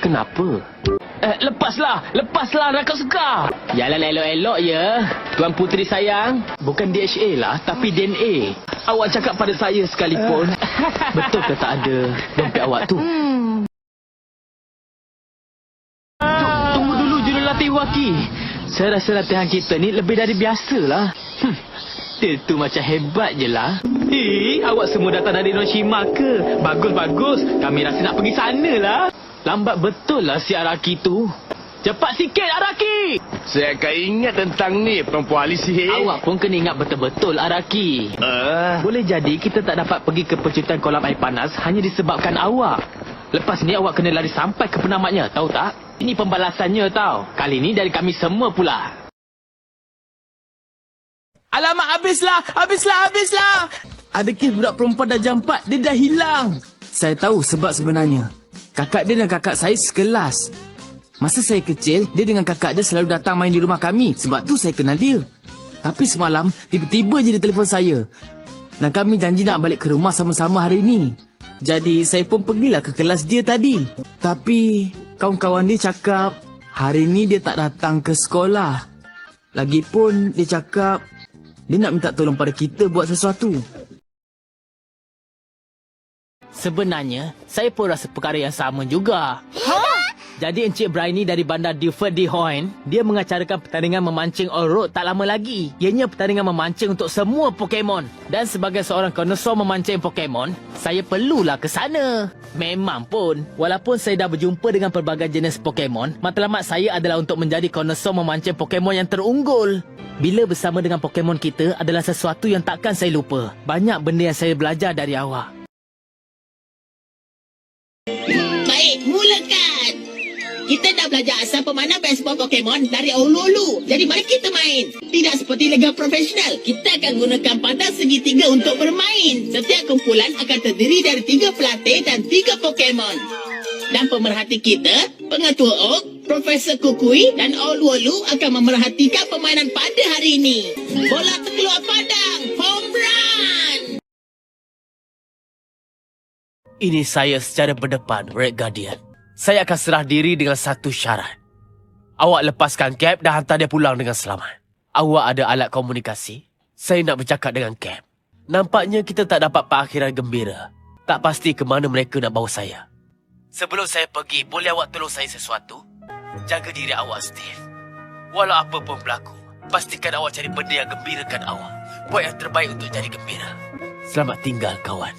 Kenapa? Lepaslah rakam suka. Jalan elok-elok ya, Tuan Puteri sayang. Bukan DHA lah, tapi DNA. Awak cakap pada saya sekalipun. Betul ke tak ada dompet awak tu? Tunggu dulu jurulatih Waki. Saya rasa latihan kita ni lebih dari biasalah. Dia tu macam hebat je lah. Awak semua datang dari Hiroshima ke? Bagus-bagus. Kami rasa nak pergi sana lah. Lambat betul lah si Araki tu. Cepat sikit Araki! Saya akan ingat tentang ni, perempuan ahli sihir. Awak pun kena ingat betul-betul Araki. Boleh jadi kita tak dapat pergi ke pecutan kolam air panas hanya disebabkan awak. Lepas ni awak kena lari sampai ke penamatnya, tahu tak? Ini pembalasannya tau. Kali ni dari kami semua pula. Alamak, habislah! Ada kes budak perempuan dah jam 4, dia dah hilang. Saya tahu sebab sebenarnya. Kakak dia dan kakak saya sekelas. Masa saya kecil, dia dengan kakak dia selalu datang main di rumah kami. Sebab tu saya kenal dia. Tapi semalam, tiba-tiba je dia telefon saya. Dan kami janji nak balik ke rumah sama-sama hari ini. Jadi, saya pun pergilah ke kelas dia tadi. Tapi, kawan-kawan dia cakap, hari ni dia tak datang ke sekolah. Lagipun, dia cakap, dia nak minta tolong pada kita buat sesuatu. Sebenarnya, saya pun rasa perkara yang sama juga. Jadi Encik Brainy dari bandar Duford di Hoenn, dia mengacarakan pertandingan memancing on-road tak lama lagi. Ianya pertandingan memancing untuk semua Pokemon. Dan sebagai seorang kononsor memancing Pokemon, saya perlulah ke sana. Memang pun, walaupun saya dah berjumpa dengan pelbagai jenis Pokemon, matlamat saya adalah untuk menjadi kononsor memancing Pokemon yang terunggul. Bila bersama dengan Pokemon kita adalah sesuatu yang takkan saya lupa. Banyak benda yang saya belajar dari awak. Baik, mulakan. Kita dah belajar asal pemanah baseball Pokemon dari ulu-ulu. Jadi mari kita main. Tidak seperti liga profesional. Kita akan gunakan pandang segitiga untuk bermain. Setiap kumpulan akan terdiri dari 3 pelatih dan 3 Pokemon. Dan pemerhati kita, Pengatua Oak, Profesor Kukui dan Olu-Olu akan memerhatikan permainan pada hari ini. Bola terkeluar padang. Home run! Ini saya secara berdepan, Red Guardian. Saya akan serah diri dengan satu syarat. Awak lepaskan Cap dan hantar dia pulang dengan selamat. Awak ada alat komunikasi? Saya nak bercakap dengan Cap. Nampaknya kita tak dapat perakhiran gembira. Tak pasti ke mana mereka nak bawa saya. Sebelum saya pergi, boleh awak tolong saya sesuatu? Jaga diri awak, Steve. Walau apa pun berlaku, pastikan awak cari benda yang gembirakan awak. Buat yang terbaik untuk jadi gembira. Selamat tinggal, kawan.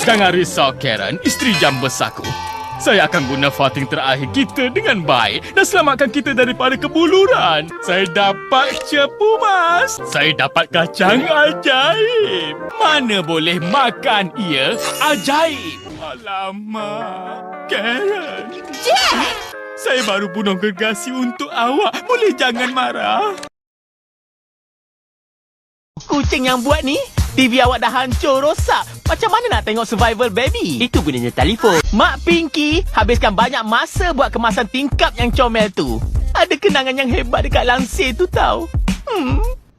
Jangan risau, Karen, isteri jambes aku. Saya akan guna fighting terakhir kita dengan baik dan selamatkan kita daripada kebuluran. Saya dapat cepu mas. Saya dapat kacang ajaib. Mana boleh makan ia ajaib. Alamak, Karen. Jack! Saya baru bunuh gergasi untuk awak. Boleh jangan marah. Kucing yang buat ni, TV awak dah hancur rosak. Macam mana nak tengok Survival Baby? Itu gunanya telefon. Mak Pinky, habiskan banyak masa buat kemasan tingkap yang comel tu. Ada kenangan yang hebat dekat langsir tu tau.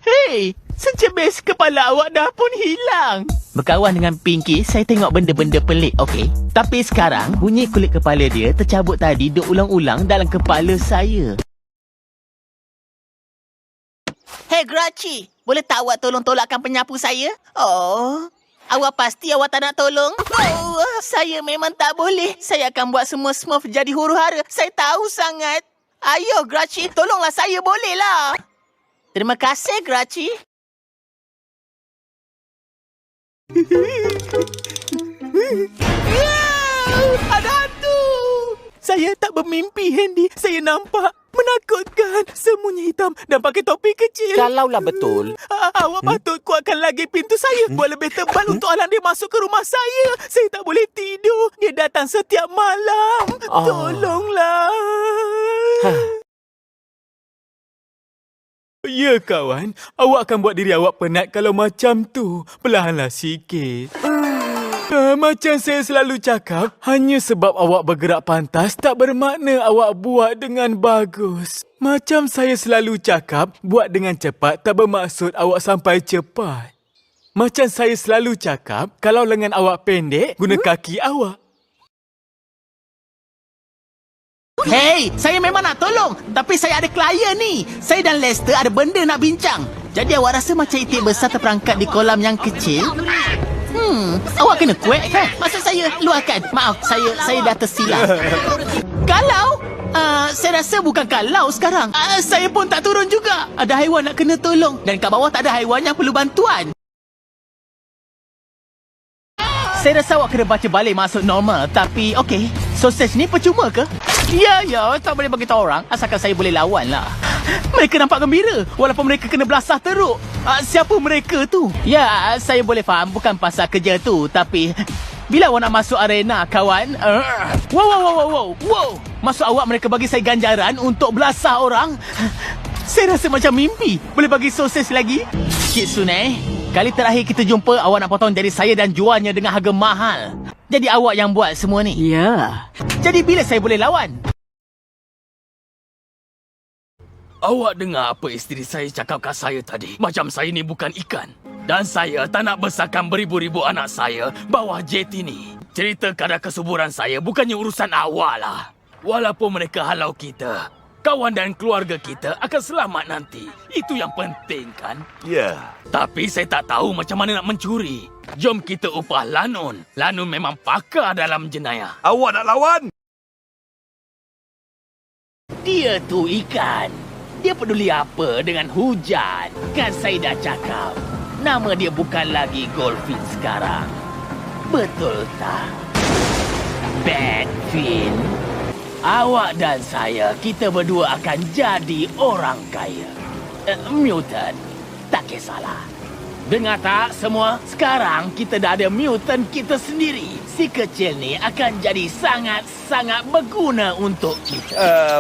Hey, secebes kepala awak dah pun hilang. Berkawan dengan Pinky, saya tengok benda-benda pelik, okey? Tapi sekarang, bunyi kulit kepala dia tercabut tadi duk ulang-ulang dalam kepala saya. Hey Grachi, boleh tak awak tolong tolakkan penyapu saya? Oh, awak pasti awak tak nak tolong? Oh, saya memang tak boleh. Saya akan buat semua Smurf jadi huru-hara. Saya tahu sangat. Ayo Grachi, tolonglah saya bolehlah. Terima kasih Grachi. Ada hantu! Saya tak bermimpi, Handy. Saya nampak. Menakutkan. Semuanya hitam dan pakai topi kecil. Kalaulah betul. Awak patut kuatkan lagi pintu saya. Buat lebih tebal untuk alang dia masuk ke rumah saya. Saya tak boleh tidur. Dia datang setiap malam. Tolonglah. Ya kawan, awak akan buat diri awak penat kalau macam tu. Perlahanlah sikit. Macam saya selalu cakap, hanya sebab awak bergerak pantas tak bermakna awak buat dengan bagus. Macam saya selalu cakap, buat dengan cepat tak bermaksud awak sampai cepat. Macam saya selalu cakap, kalau lengan awak pendek, guna kaki awak. Hey, saya memang nak tolong. Tapi saya ada klien ni. Saya dan Lester ada benda nak bincang. Jadi awak rasa macam itik besar terperangkap di kolam yang kecil? Awak kena kuek kan? Maksud saya, luahkan. Maaf, saya dah tersilap. Kalau? Saya rasa bukan kalau sekarang. Saya pun tak turun juga. Ada haiwan nak kena tolong. Dan kat bawah tak ada haiwan yang perlu bantuan. Saya rasa awak kena baca balik maksud normal. Tapi, okey. Sausage ni percuma ke? Ya, tak boleh bagi tahu orang. Asalkan saya boleh lawan lah. Mereka nampak gembira. Walaupun mereka kena belasah teruk. Siapa mereka tu? Ya, saya boleh faham. Bukan pasal kerja tu. Tapi, bila awak nak masuk arena, kawan? Wow. Maksud awak mereka bagi saya ganjaran untuk belasah orang? Saya rasa macam mimpi. Boleh bagi sausage lagi? Kitsune, kali terakhir kita jumpa, awak nak potong jari saya dan jualnya dengan harga mahal. Jadi awak yang buat semua ni? Ya. Jadi bila saya boleh lawan? Awak dengar apa isteri saya cakap kat saya tadi? Macam saya ni bukan ikan. Dan saya tak nak besarkan beribu-ribu anak saya bawah jet ini. Cerita kadar kesuburan saya bukannya urusan awak lah. Walaupun mereka halau kita, kawan dan keluarga kita akan selamat nanti. Itu yang penting kan? Ya. Tapi saya tak tahu macam mana nak mencuri. Jom kita upah Lanun. Lanun memang pakar dalam jenayah. Awak nak lawan? Dia tu ikan. Dia peduli apa dengan hujan? Kan saya dah cakap. Nama dia bukan lagi Goldfin sekarang. Betul tak? Badfin. Awak dan saya, kita berdua akan jadi orang kaya. Mutant. Tak kisahlah. Dengar tak semua? Sekarang kita dah ada mutant kita sendiri. Si kecil ni akan jadi sangat-sangat berguna untuk kita.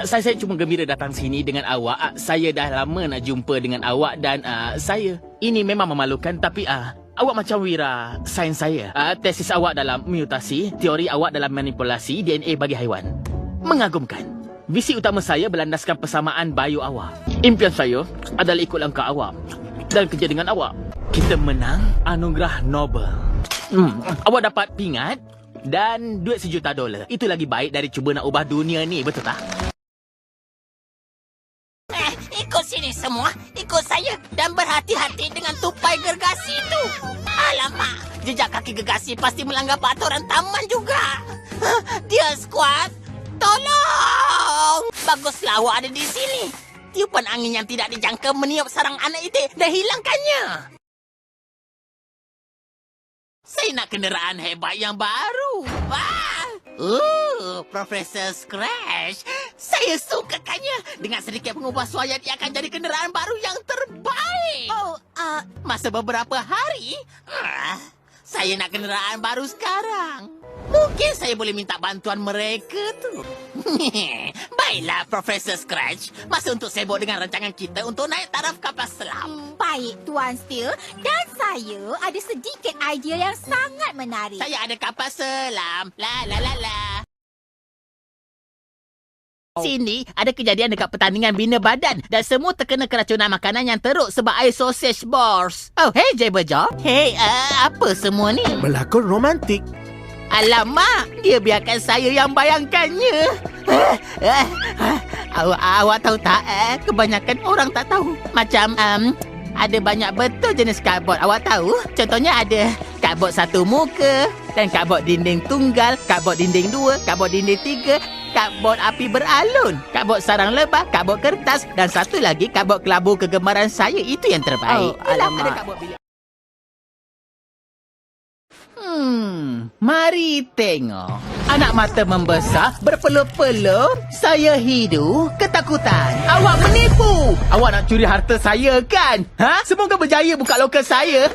Saya cuma gembira datang sini dengan awak. Saya dah lama nak jumpa dengan awak dan saya. Ini memang memalukan tapi awak macam wira sains saya. Tesis awak dalam mutasi, teori awak dalam manipulasi DNA bagi haiwan. Mengagumkan. Visi utama saya berlandaskan persamaan bio awak. Impian saya adalah ikut langkah awak dan kerja dengan awak. Kita menang anugerah Nobel. Awak dapat pingat dan duit $1 juta. Itu lagi baik dari cuba nak ubah dunia ni, betul tak? Ikut sini semua. Ikut saya dan berhati-hati dengan tupai gergasi itu. Alamak, jejak kaki gergasi pasti melanggar peraturan taman juga. Dia squad. Tolong! Baguslah awak ada di sini. Tiupan angin yang tidak dijangka meniup sarang anak itu dan hilangkannya. Saya nak kenderaan hebat yang baru. Profesor Scratch. Saya sukakannya. Dengan sedikit pengubah suaya, dia akan jadi kenderaan baru yang terbaik. Masa beberapa hari, saya nak kenderaan baru sekarang. Mungkin saya boleh minta bantuan mereka tu. Baiklah, Profesor Scratch. Masa untuk sibuk dengan rancangan kita untuk naik taraf kapal selam. Baik, Tuan Steel. Dan saya ada sedikit idea yang sangat menarik. Saya ada kapal selam. La. Sini, ada kejadian dekat pertandingan bina badan dan semua terkena keracunan makanan yang teruk sebab air sausage bars. Oh, hey, Jabberjaw. Hey, apa semua ni? Berlakon romantik. Alamak, dia biarkan saya yang bayangkannya. Awak tahu tak, kebanyakan orang tak tahu. Macam, ada banyak betul jenis cardboard. Awak tahu? Contohnya ada cardboard satu muka, dan cardboard dinding tunggal, cardboard dinding dua, cardboard dinding tiga, cardboard api beralun, cardboard sarang lebah, cardboard kertas, dan satu lagi cardboard kelabu kegemaran saya. Itu yang terbaik. Alamak. Mari tengok. Anak mata membesar, berpeluh-peluh. Saya hidup ketakutan. Awak menipu. Awak nak curi harta saya kan? Semoga berjaya buka lokal saya.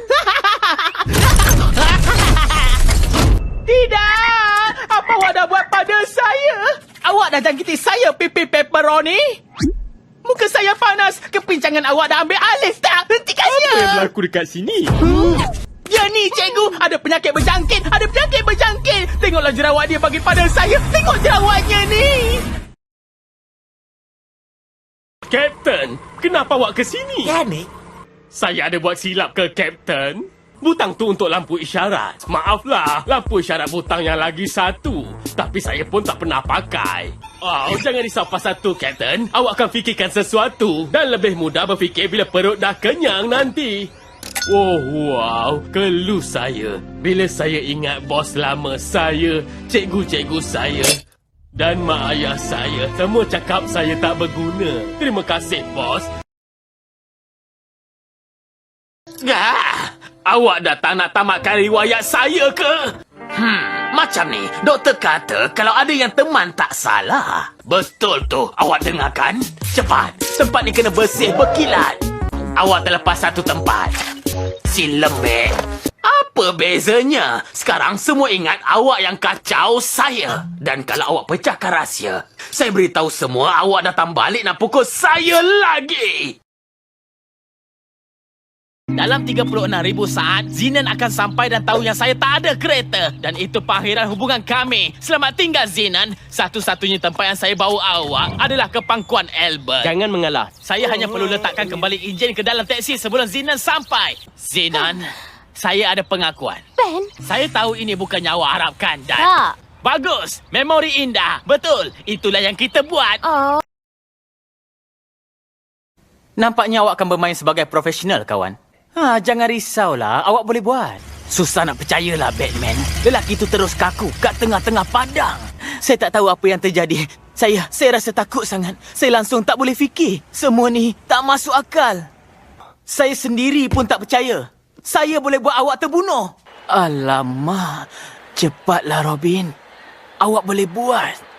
Tidak! Apa awak dah buat pada saya? Awak dah jangkiti saya, pipi pepperoni? Muka saya panas. Kepincangan awak dah ambil alih tak? Hentikan dia. Apa yang berlaku dekat sini? Ya ni, cikgu. Ada penyakit berjangkit. Ada penyakit berjangkit. Tengoklah jerawat dia bagi pada saya. Tengok jerawatnya ni. Kapten, kenapa awak ke sini? Ya ni. Saya ada buat silap ke, Kapten? Butang tu untuk lampu isyarat. Maaflah, lampu isyarat butang yang lagi satu. Tapi saya pun tak pernah pakai. Oh, jangan risau pasal tu, Kapten. Awak akan fikirkan sesuatu. Dan lebih mudah berfikir bila perut dah kenyang nanti. Oh, wow. Keluh saya. Bila saya ingat bos lama saya, cikgu-cikgu saya dan mak ayah saya. Semua cakap saya tak berguna. Terima kasih, bos. Awak dah tak nak tamatkan riwayat saya ke? Macam ni, doktor kata kalau ada yang teman tak salah. Betul tu, awak dengarkan? Cepat, tempat ni kena bersih berkilat. Awak terlepas satu tempat. Si lembek. Apa bezanya? Sekarang semua ingat awak yang kacau saya. Dan kalau awak pecahkan rahsia, saya beritahu semua awak datang balik nak pukul saya lagi. Dalam 36,000 saat, Zinan akan sampai dan tahu yang saya tak ada kereta. Dan itu pengakhiran hubungan kami. Selamat tinggal, Zinan. Satu-satunya tempat yang saya bawa awak adalah ke pangkuan Albert. Jangan mengalah. Saya hanya perlu letakkan kembali enjin ke dalam teksi sebelum Zinan sampai. Zinan, saya ada pengakuan. Ben. Saya tahu ini bukannya awak harapkan dan... Tak. Bagus. Memori indah. Betul. Itulah yang kita buat. Oh. Nampaknya awak akan bermain sebagai profesional, kawan. Jangan risaulah. Awak boleh buat. Susah nak percayalah, Batman. Lelaki itu terus kaku kat tengah-tengah padang. Saya tak tahu apa yang terjadi. Saya rasa takut sangat. Saya langsung tak boleh fikir. Semua ni tak masuk akal. Saya sendiri pun tak percaya. Saya boleh buat awak terbunuh. Alamak. Cepatlah, Robin. Awak boleh buat.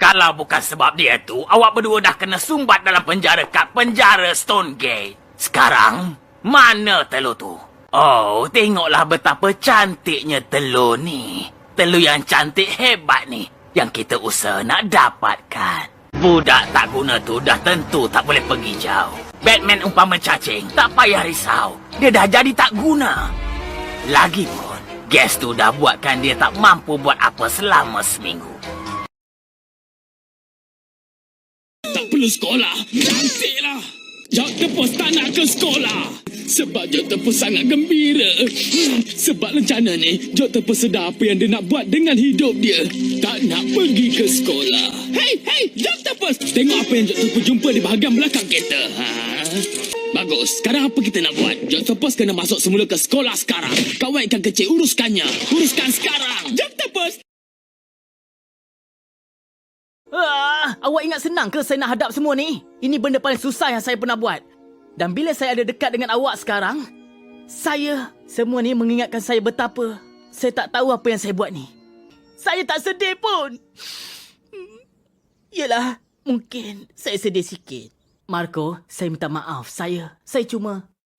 Kalau bukan sebab dia tu, awak berdua dah kena sumbat dalam penjara kat penjara Stonegate. Sekarang, mana telur tu? Oh, tengoklah betapa cantiknya telur ni. Telur yang cantik hebat ni, yang kita usaha nak dapatkan. Budak tak guna tu dah tentu tak boleh pergi jauh. Batman umpama cacing, tak payah risau. Dia dah jadi tak guna. Lagipun, gas tu dah buatkan dia tak mampu buat apa selama seminggu. Tak perlu sekolah. Cantiklah. Dr. Pos tak nak ke sekolah. Sebab Dr. Pos sangat gembira. Sebab rencana ni, Dr. Pos sedar apa yang dia nak buat dengan hidup dia. Tak nak pergi ke sekolah. Hey, Dr. Pos. Tengok apa yang Dr. Pos jumpa di bahagian belakang kereta. Bagus. Sekarang apa kita nak buat? Dr. Pos kena masuk semula ke sekolah sekarang. Kawan ikan kecil, uruskannya. Uruskan sekarang. Dr. Pos. Awak ingat senang ke saya nak hadap semua ni? Ini benda paling susah yang saya pernah buat. Dan bila saya ada dekat dengan awak sekarang, semua ni mengingatkan saya betapa saya tak tahu apa yang saya buat ni. Saya tak sedih pun. Yelah, mungkin saya sedih sikit. Marco, saya minta maaf. Saya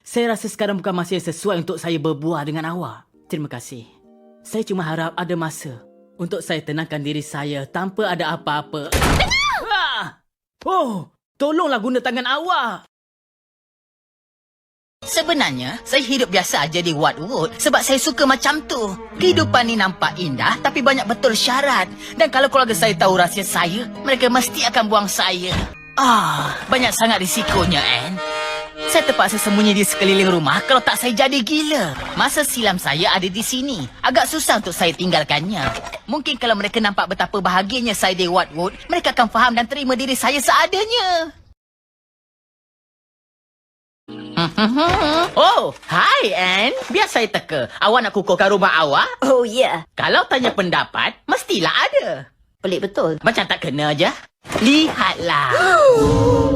rasa sekarang bukan masa yang sesuai untuk saya berbuah dengan awak. Terima kasih. Saya cuma harap ada masa untuk saya tenangkan diri saya tanpa ada apa-apa. Oh, tolonglah guna tangan awak. Sebenarnya, saya hidup biasa aja di Watwood sebab saya suka macam tu. Kehidupan ni nampak indah tapi banyak betul syarat. Dan kalau keluarga saya tahu rahsia saya, mereka mesti akan buang saya. Banyak sangat risikonya, Anne. Saya terpaksa sembunyi di sekeliling rumah kalau tak saya jadi gila. Masa silam saya ada di sini. Agak susah untuk saya tinggalkannya. Mungkin kalau mereka nampak betapa bahagianya saya di Watwood, mereka akan faham dan terima diri saya seadanya. Oh, hai Anne. Biar saya teka. Awak nak kukuhkan rumah awak? Oh, ya. Yeah. Kalau tanya pendapat, mestilah ada. Pelik betul. Macam tak kena aja. Lihatlah.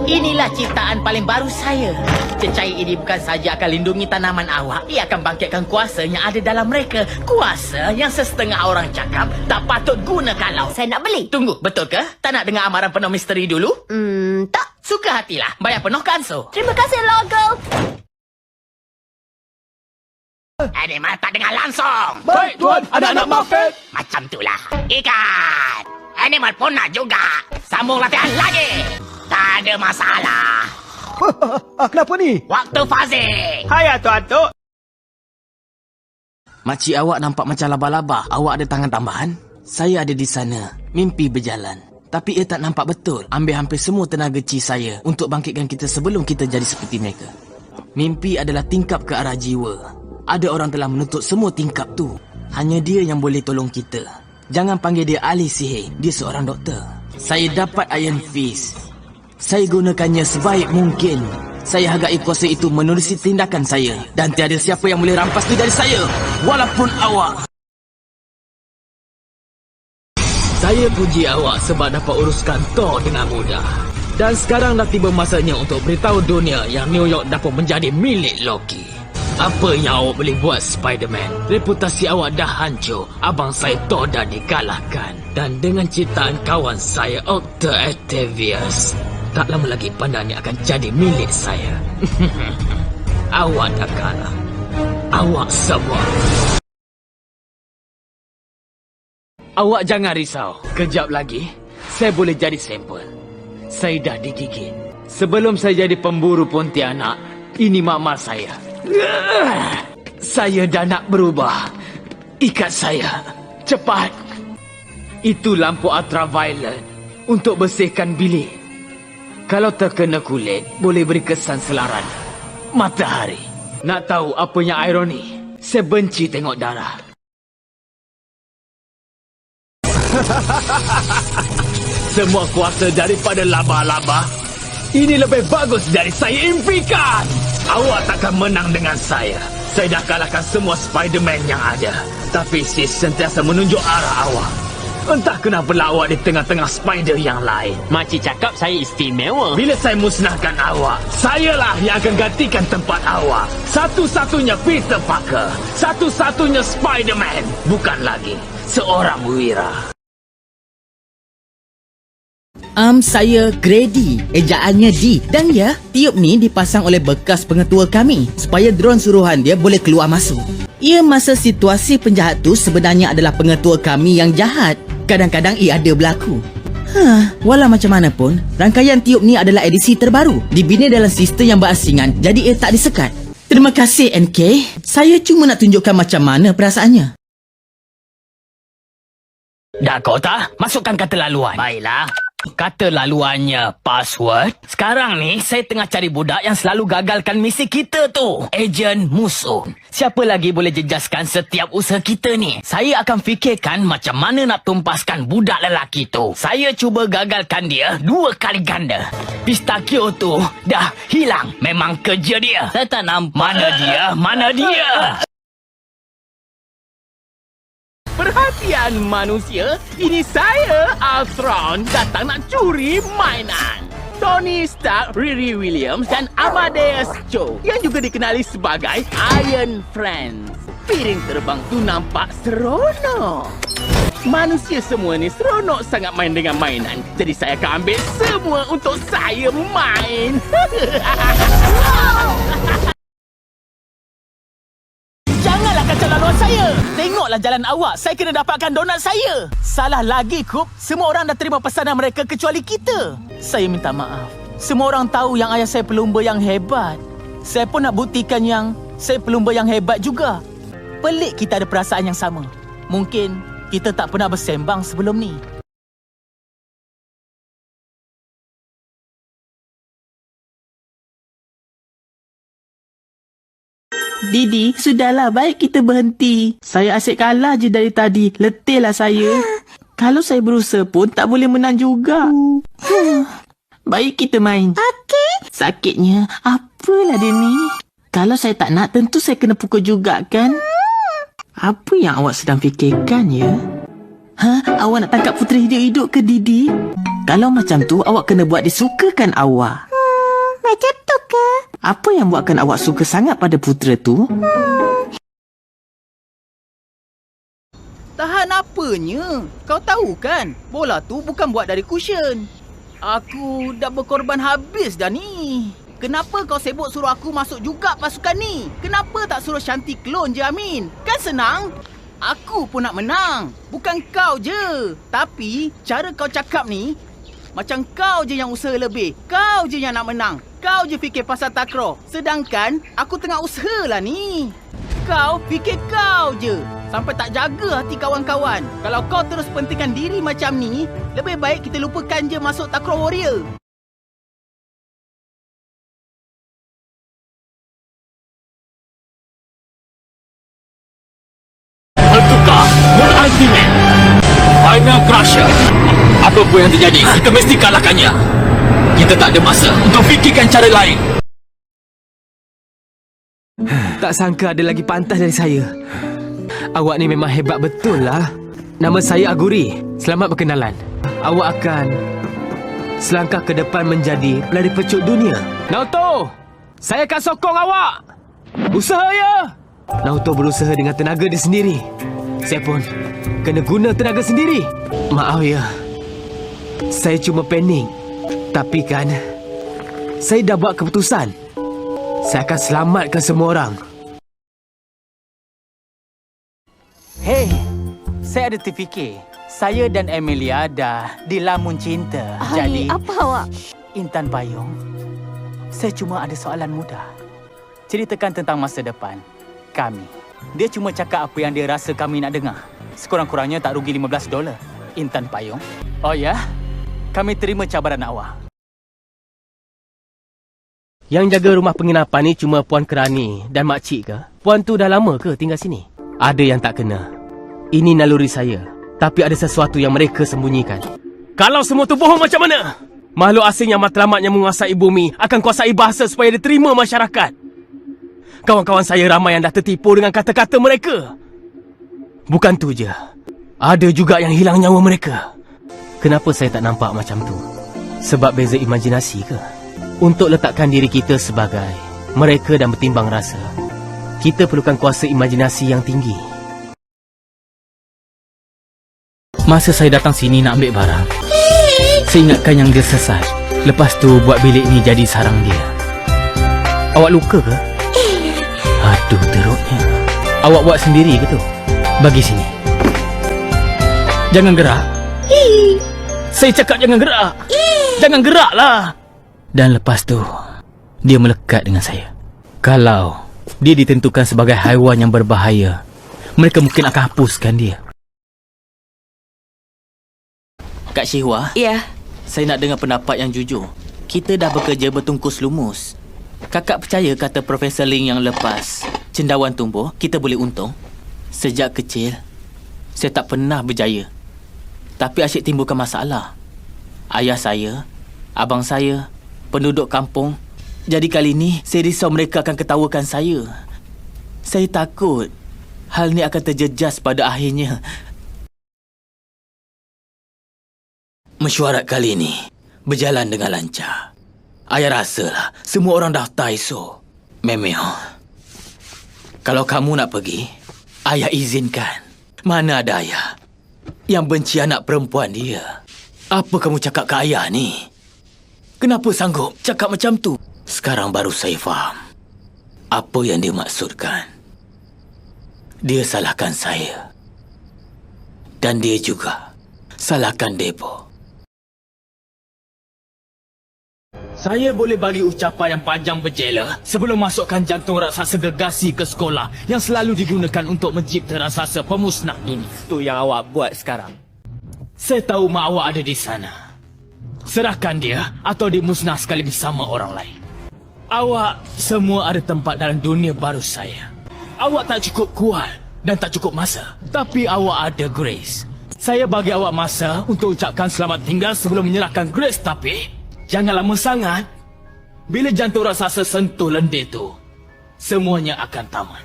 Inilah ciptaan paling baru saya. Cecair ini bukan saja akan lindungi tanaman awak, ia akan bangkitkan kuasa yang ada dalam mereka. Kuasa yang sesetengah orang cakap tak patut guna kalau... Saya nak beli. Tunggu, betul ke? Tak nak dengar amaran penuh misteri dulu? Tak. Suka hatilah. Bayar penuh kanso. Terima kasih, logo. Animal tak dengar langsung. Baik, Tuan. Ada anak Muffet. Macam itulah. Ikat. animal punah juga. Sambung latihan lagi. Tak ada masalah. Kenapa ni? Waktu fazil. Hai atuk-atuk. Makcik awak nampak macam laba-laba. Awak ada tangan tambahan? Saya ada di sana. Mimpi berjalan. Tapi ia tak nampak betul. Ambil hampir semua tenaga chi saya untuk bangkitkan kita sebelum kita jadi seperti mereka. Mimpi adalah tingkap ke arah jiwa. Ada orang telah menutup semua tingkap tu. Hanya dia yang boleh tolong kita. Jangan panggil dia ahli sihir. Dia seorang doktor. Saya dapat Iron Fist. Saya gunakannya sebaik mungkin. Saya hargai kuasa itu menerusi tindakan saya. Dan tiada siapa yang boleh rampas itu dari saya. Walaupun awak. Saya puji awak sebab dapat uruskan Thor dengan mudah. Dan sekarang dah tiba masanya untuk beritahu dunia yang New York dapat menjadi milik Loki. Apa yang awak boleh buat, Spider-Man? Reputasi awak dah hancur. Abang saya Thor dah dikalahkan. Dan dengan ciptaan kawan saya, Octa Octavius, tak lama lagi pandan ini akan jadi milik saya. Awak dah kalah. Awak semua. Awak jangan risau. Kejap lagi, saya boleh jadi sampel. Saya dah digigit. Sebelum saya jadi pemburu Pontianak, ini mama saya. Saya dah nak berubah. Ikat saya. Cepat. Itu lampu ultraviolet untuk bersihkan bilik. Kalau terkena kulit, boleh beri kesan selaran matahari. Nak tahu apa yang ironi? Saya benci tengok darah. Semua kuasa daripada laba-laba. Ini lebih bagus dari saya impikan. Awak takkan menang dengan saya. Saya dah kalahkan semua Spider-Man yang ada. Tapi sis sentiasa menunjuk arah awak. Entah kenapa awak di tengah-tengah spider yang lain. Makcik cakap saya istimewa. Bila saya musnahkan awak, sayalah yang akan gantikan tempat awak. Satu-satunya Peter Parker. Satu-satunya Spider-Man. Bukan lagi seorang wira. Saya Grady, ejaannya D. Dan ya, tiup ni dipasang oleh bekas pengetua kami supaya drone suruhan dia boleh keluar masuk. Ya, masa situasi penjahat tu sebenarnya adalah pengetua kami yang jahat. Kadang-kadang ia ada berlaku. Walau macam mana pun, rangkaian tiup ni adalah edisi terbaru. Dibina dalam sistem yang berasingan, jadi ia tak disekat. Terima kasih, NK. Saya cuma nak tunjukkan macam mana perasaannya. Dakota, masukkan kata laluan. Baiklah. Kata laluannya password. Sekarang ni saya tengah cari budak yang selalu gagalkan misi kita tu. Ejen musuh. Siapa lagi boleh jejaskan setiap usaha kita ni? Saya akan fikirkan macam mana nak tumpaskan budak lelaki tu. Saya cuba gagalkan dia 2 kali ganda. Pistachio tu dah hilang. Memang kerja dia. Saya tak nampak. Mana dia? Mana dia? Perhatian manusia, ini saya, Ultron, datang nak curi mainan. Tony Stark, Riri Williams dan Amadeus Cho yang juga dikenali sebagai Iron Friends. Piring terbang tu nampak seronok. Manusia semua ni seronok sangat main dengan mainan. Jadi saya akan ambil semua untuk saya main. Janganlah kacau laluan saya. Tengoklah jalan awak. Saya kena dapatkan donat saya. Salah lagi, Kup. Semua orang dah terima pesanan mereka kecuali kita. Saya minta maaf. Semua orang tahu yang ayah saya pelumba yang hebat. Saya pun nak buktikan yang saya pelumba yang hebat juga. Pelik kita ada perasaan yang sama. Mungkin kita tak pernah bersembang sebelum ni. Didi, sudahlah, baik kita berhenti. Saya asyik kalah je dari tadi. Letihlah saya. Kalau saya berusaha pun tak boleh menang juga. Baik kita main. Okey. Sakitnya, apalah dia ni? Kalau saya tak nak, tentu saya kena pukul juga kan? Apa yang awak sedang fikirkan ya? Awak nak tangkap puteri hidup-hidup ke Didi? Kalau macam tu, awak kena buat dia sukakan awak. Macam tu ke? Apa yang buatkan awak suka sangat pada putera tu? Tahan apanya? Kau tahu kan, bola tu bukan buat dari cushion. Aku dah berkorban habis dah ni. Kenapa kau sibuk suruh aku masuk juga pasukan ni? Kenapa tak suruh Shanti clone je, Amin? Kan senang? Aku pun nak menang. Bukan kau je. Tapi, cara kau cakap ni, macam kau je yang usaha lebih. Kau je yang nak menang. Kau je fikir pasal takraw. Sedangkan, aku tengah usaha lah ni. Kau fikir kau je. Sampai tak jaga hati kawan-kawan. Kalau kau terus pentingkan diri macam ni, lebih baik kita lupakan je masuk takraw warrior. Bertukar Moon Ultimate Final Crusher. Apa pun yang terjadi, kita mesti kalahkannya. Kita tak ada masa untuk fikirkan cara lain. Tak sangka ada lagi pantas dari saya. Awak ni memang hebat betul lah. Nama saya Aguri. Selamat berkenalan. Awak akan selangkah ke depan menjadi pelari pecut dunia. Naoto, saya akan sokong awak. Usaha ya. Naoto berusaha dengan tenaga dia sendiri. Saya pun kena guna tenaga sendiri. Maaf ya. Saya cuma panik. Tapi kan, saya dah buat keputusan. Saya akan selamatkan semua orang. Hei, saya ada terfikir. Saya dan Amelia dah dilamun cinta. Jadi, apa awak? Intan Payung, saya cuma ada soalan mudah. Ceritakan tentang masa depan kami. Dia cuma cakap apa yang dia rasa kami nak dengar. Sekurang-kurangnya tak rugi $15. Intan Payung. Oh ya? Kami terima cabaran awak. Yang jaga rumah penginapan ni cuma Puan Kerani dan Makcik ke? Puan tu dah lama ke tinggal sini? Ada yang tak kena. Ini naluri saya. Tapi ada sesuatu yang mereka sembunyikan. Kalau semua tu bohong macam mana? Makhluk asing yang matlamat yang menguasai bumi akan kuasai bahasa supaya diterima masyarakat. Kawan-kawan saya ramai yang dah tertipu dengan kata-kata mereka. Bukan tu je. Ada juga yang hilang nyawa mereka. Kenapa saya tak nampak macam tu? Sebab beza imajinasi ke? Untuk letakkan diri kita sebagai mereka dan bertimbang rasa, kita perlukan kuasa imajinasi yang tinggi. Masa saya datang sini nak ambil barang, saya ingatkan yang dia sesat. Lepas tu buat bilik ni jadi sarang dia. Awak luka ke? Aduh teruknya. Awak buat sendiri ke tu? Bagi sini. Jangan gerak. Saya cakap jangan gerak. Jangan geraklah. Dan lepas tu, dia melekat dengan saya. Kalau dia ditentukan sebagai haiwan yang berbahaya, mereka mungkin akan hapuskan dia. Kak Syihwa? Ya. Saya nak dengar pendapat yang jujur. Kita dah bekerja bertungkus lumus. Kakak percaya kata Profesor Ling yang lepas cendawan tumbuh, kita boleh untung? Sejak kecil, saya tak pernah berjaya. Tapi asyik timbulkan masalah. Ayah saya, abang saya, penduduk kampung. Jadi kali ni, saya risau mereka akan ketawakan saya. Saya takut hal ni akan terjejas pada akhirnya. Mesyuarat kali ni berjalan dengan lancar. Ayah rasalah semua orang daftar esok. Memang. Kalau kamu nak pergi, ayah izinkan. Mana ada ayah yang benci anak perempuan dia. Apa kamu cakap ke ayah ni? Kenapa sanggup cakap macam tu? Sekarang baru saya faham apa yang dia maksudkan. Dia salahkan saya. Dan dia juga salahkan Depo. Saya boleh bagi ucapan yang panjang berjela sebelum masukkan jantung raksasa gergasi ke sekolah yang selalu digunakan untuk mencipta raksasa pemusnah ini. Itu yang awak buat sekarang. Saya tahu mak awak ada di sana. Serahkan dia atau dimusnah sekali bersama orang lain. Awak semua ada tempat dalam dunia baru saya. Awak tak cukup kuat dan tak cukup masa. Tapi awak ada grace. Saya bagi awak masa untuk ucapkan selamat tinggal sebelum menyerahkan grace, tapi jangan lama sangat. Bila jantung raksasa sentuh lendir tu, semuanya akan tamat.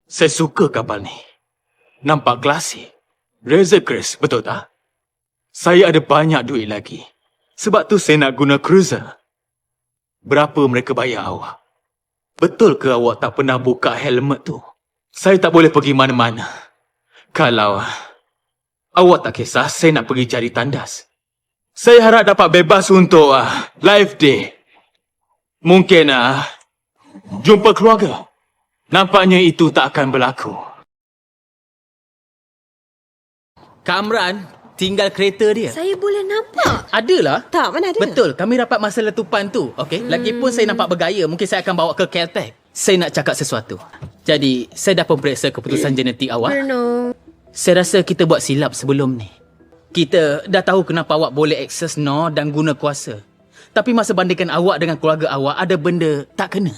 Saya suka kapal ni. Nampak klasik. Razor Crest, betul tak? Saya ada banyak duit lagi. Sebab tu saya nak guna cruiser. Berapa mereka bayar awak? Betul ke awak tak pernah buka helmet tu? Saya tak boleh pergi mana-mana. Kalau awak tak kisah, saya nak pergi cari tandas. Saya harap dapat bebas untuk live day. Mungkin jumpa keluarga. Nampaknya itu tak akan berlaku. Kamran, tinggal kereta dia. Saya boleh nampak? Adalah. Tak, mana ada? Betul, kami rapat masa letupan tu. Okey, lagipun saya nampak bergaya. Mungkin saya akan bawa ke Caltech. Saya nak cakap sesuatu. Jadi, saya dah pemeriksa keputusan genetik awak. Bruno. Saya rasa kita buat silap sebelum ni. Kita dah tahu kenapa awak boleh akses Nor dan guna kuasa. Tapi masa bandingkan awak dengan keluarga awak, ada benda tak kena.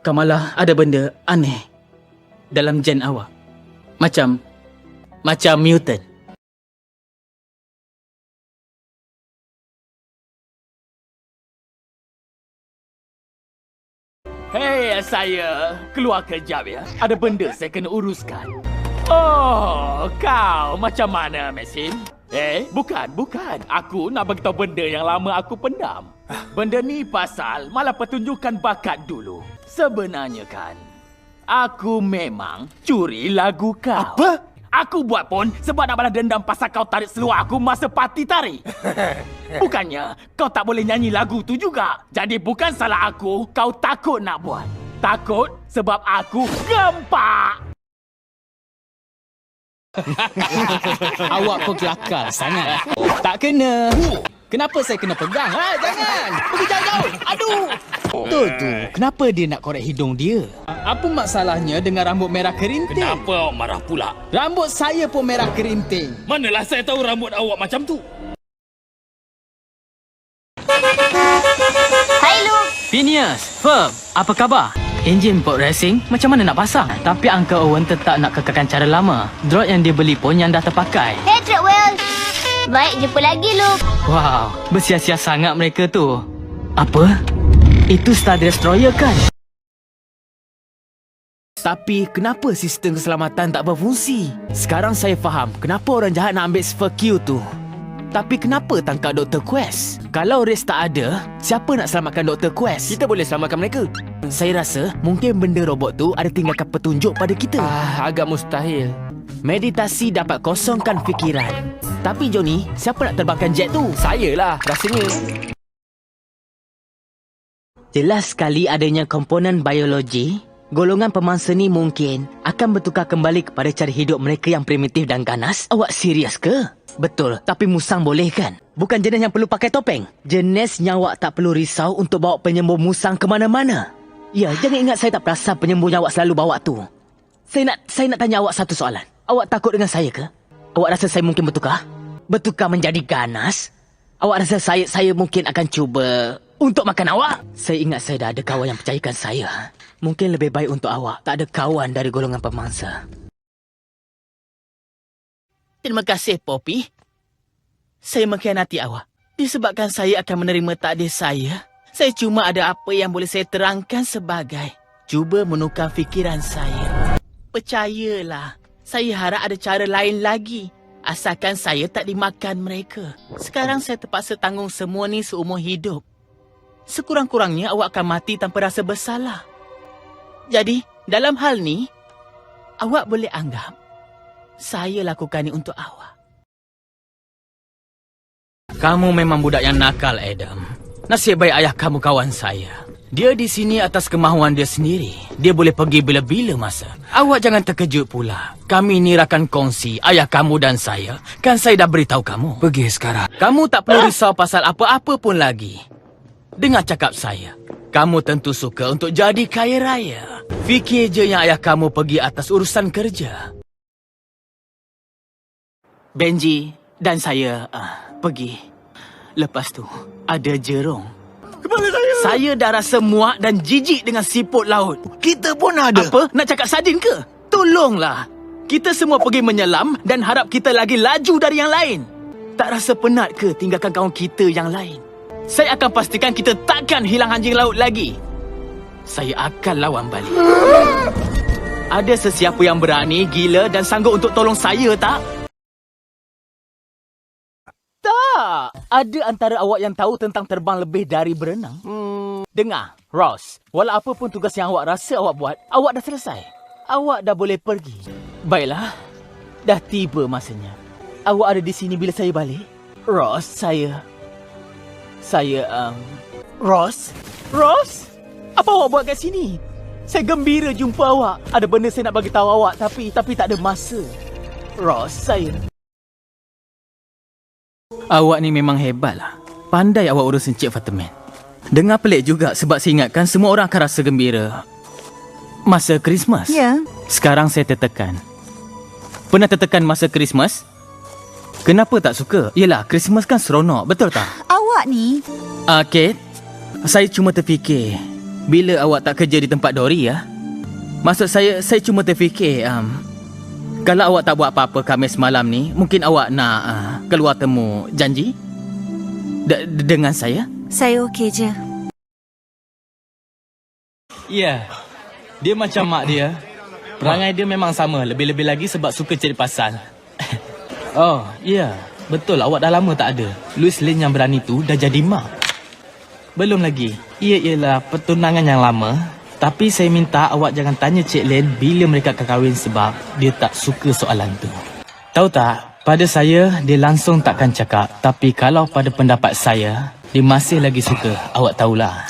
Kamalah ada benda aneh dalam gen awak. Macam mutant. Hei, saya keluar kejap ya. Ada benda saya kena uruskan. Oh, kau macam mana, Maxim? Bukan. Aku nak beritahu benda yang lama aku pendam. Benda ni pasal malah pertunjukan bakat dulu. Sebenarnya kan, aku memang curi lagu kau. Apa? Aku buat pun sebab nak balas dendam pasal kau tarik seluar aku masa parti tari. Bukannya kau tak boleh nyanyi lagu tu juga. Jadi bukan salah aku, kau takut nak buat. Takut sebab aku gempak. Awak pun kelakar sangat. Tak kena. Kenapa saya kena pegang? Jangan. Pergi jauh-jauh. Aduh. Betul tu. Kenapa dia nak korek hidung dia? Apa masalahnya dengan rambut merah kerinting? Kenapa awak marah pula? Rambut saya pun merah kerinting. Manalah saya tahu rambut awak macam tu. Hai, Luke. Phineas, Ferb, apa khabar? Enjin pod racing macam mana nak pasang? Tapi Uncle Owen tetap nak kekalkan cara lama. Droid yang dia beli pun yang dah terpakai. Hey, Treadwell. Baik, jumpa lagi, Luke. Wow, bersia-sia sangat mereka tu. Apa? Itu Star Destroyer kan? Tapi kenapa sistem keselamatan tak berfungsi? Sekarang saya faham kenapa orang jahat nak ambil Sphere Q tu. Tapi kenapa tangkap Dr. Quest? Kalau race tak ada, siapa nak selamatkan Dr. Quest? Kita boleh selamatkan mereka. Saya rasa mungkin benda robot tu ada tinggalkan petunjuk pada kita. Agak mustahil. Meditasi dapat kosongkan fikiran. Tapi Johnny, siapa nak terbangkan jet tu? Saya lah rasanya. Jelas sekali adanya komponen biologi. Golongan pemangsa ni mungkin akan bertukar kembali kepada cara hidup mereka yang primitif dan ganas. Awak serius ke? Betul, tapi musang boleh kan? Bukan jenis yang perlu pakai topeng. Jenis yang awak tak perlu risau untuk bawa penyembuh musang ke mana-mana. Ya, jangan ingat saya tak perasan penyembuh yang awak selalu bawa tu. Saya nak tanya awak satu soalan. Awak takut dengan saya ke? Awak rasa saya mungkin bertukar? Bertukar menjadi ganas? Awak rasa saya mungkin akan cuba untuk makan awak? Saya ingat saya dah ada kawan yang percayakan saya. Mungkin lebih baik untuk awak tak ada kawan dari golongan pemangsa. Terima kasih, Poppy. Saya mengkhianati awak. Disebabkan saya akan menerima takdir saya cuma ada apa yang boleh saya terangkan sebagai cuba menukar fikiran saya. Percayalah, saya harap ada cara lain lagi. Asalkan saya tak dimakan mereka. Sekarang saya terpaksa tanggung semua ni seumur hidup. Sekurang-kurangnya awak akan mati tanpa rasa bersalah. Jadi, dalam hal ni, awak boleh anggap saya lakukan ni untuk awak. Kamu memang budak yang nakal, Adam. Nasib baik ayah kamu kawan saya. Dia di sini atas kemahuan dia sendiri. Dia boleh pergi bila-bila masa. Awak jangan terkejut pula. Kami ni rakan kongsi, ayah kamu dan saya. Kan saya dah beritahu kamu. Pergi sekarang. Kamu tak perlu risau pasal apa-apa pun lagi. Dengar cakap saya. Kamu tentu suka untuk jadi kaya raya. Fikir je yang ayah kamu pergi atas urusan kerja. Benji dan saya pergi. Lepas tu, ada jerung. Kepala saya. Saya dah rasa muak dan jijik dengan siput laut. Kita pun ada. Apa? Nak cakap sardin ke? Tolonglah. Kita semua pergi menyelam dan harap kita lagi laju dari yang lain. Tak rasa penat ke tinggalkan kawan kita yang lain? Saya akan pastikan kita takkan hilang anjing laut lagi. Saya akan lawan balik. Ada sesiapa yang berani, gila dan sanggup untuk tolong saya tak? Tak. Ada antara awak yang tahu tentang terbang lebih dari berenang? Dengar, Ross. Walau apa pun tugas yang awak rasa awak buat, awak dah selesai. Awak dah boleh pergi. Baiklah. Dah tiba masanya. Awak ada di sini bila saya balik? Ross, Ross? Ross? Apa awak buat kat sini? Saya gembira jumpa awak. Ada benda saya nak bagi tahu awak tapi tak ada masa. Ross, saya. Awak ni memang hebat lah. Pandai awak urus Encik Fateman. Dengar pelik juga sebab saya ingatkan semua orang akan rasa gembira masa Christmas. Ya. Sekarang saya tertekan. Pernah tertekan masa Christmas? Kenapa tak suka? Yelah, Christmas kan seronok, betul tak? Awak ni... Kate, saya cuma terfikir, bila awak tak kerja di tempat Dory ya? Maksud saya cuma terfikir, kalau awak tak buat apa-apa Khamis malam ni, mungkin awak nak keluar temu janji? Dengan saya? Saya okey je. Ya, dia macam mak dia. Perangai dia memang sama, lebih-lebih lagi sebab suka cari pasal. Oh, ya, betul awak dah lama tak ada. Louis Lane yang berani tu dah jadi mak. Belum lagi, ia ialah pertunangan yang lama. Tapi saya minta awak jangan tanya Cik Lane bila mereka akan kahwin sebab dia tak suka soalan tu. Tahu tak, pada saya dia langsung takkan cakap. Tapi kalau pada pendapat saya, dia masih lagi suka, awak tahulah.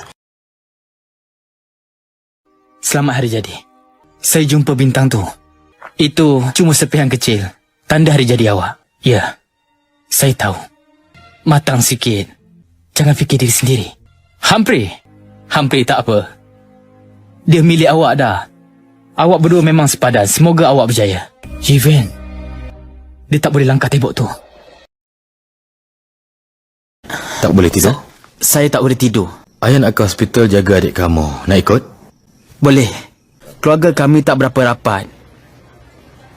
Selamat hari jadi. Saya jumpa bintang tu. Itu cuma serpihan kecil. Tanda hari jadi awak. Ya, saya tahu. Matang sikit. Jangan fikir diri sendiri. Humphrey tak apa. Dia milik awak dah. Awak berdua memang sepadan. Semoga awak berjaya. Jiven, dia tak boleh langkah tembok tu. Tak boleh tidur? Saya tak boleh tidur. Ayah nak ke hospital jaga adik kamu. Nak ikut? Boleh. Keluarga kami tak berapa rapat.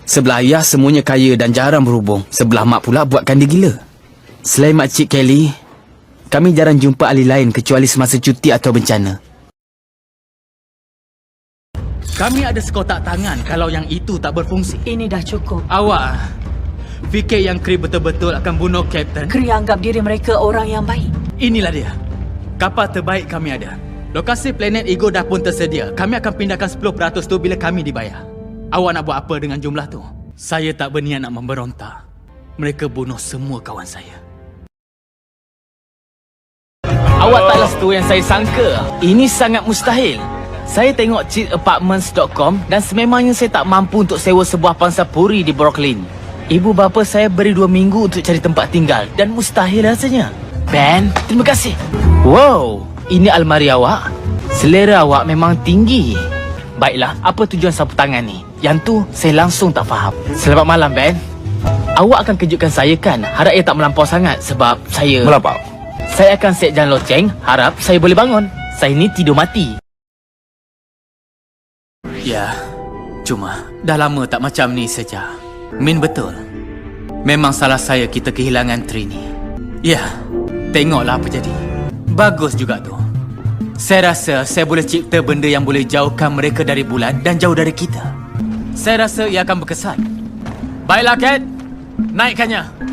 Sebelah ayah semuanya kaya dan jarang berhubung. Sebelah mak pula buatkan dia gila. Selain makcik Kelly, kami jarang jumpa ahli lain kecuali semasa cuti atau bencana. Kami ada sekotak tangan kalau yang itu tak berfungsi. Ini dah cukup. Awak fikir yang Kree betul-betul akan bunuh Kapten? Kree anggap diri mereka orang yang baik. Inilah dia. Kapal terbaik kami ada. Lokasi planet Ego dah pun tersedia. Kami akan pindahkan 10% tu bila kami dibayar. Awak nak buat apa dengan jumlah tu? Saya tak berniat nak memberontak. Mereka bunuh semua kawan saya. Awak taklah setua yang saya sangka. Ini sangat mustahil. Saya tengok cheatapartments.com dan sememangnya saya tak mampu untuk sewa sebuah pangsapuri di Brooklyn. Ibu bapa saya beri 2 minggu untuk cari tempat tinggal dan mustahil rasanya. Ben, terima kasih. Wow, ini almari awak. Selera awak memang tinggi. Baiklah, apa tujuan sapu tangan ni? Yang tu saya langsung tak faham. Selamat malam, Ben. Awak akan kejutkan saya kan? Harap ia tak melampau sangat sebab saya... Melampau? Saya akan set jalan loceng. Harap saya boleh bangun. Saya ni tidur mati. Ya, cuma dah lama tak macam ni saja. Min betul. Memang salah saya kita kehilangan Trini. Ya, tengoklah apa jadi. Bagus juga tu. Saya rasa saya boleh cipta benda yang boleh jauhkan mereka dari bulan dan jauh dari kita. Saya rasa ia akan berkesan. Baiklah, Kat. Naikkannya.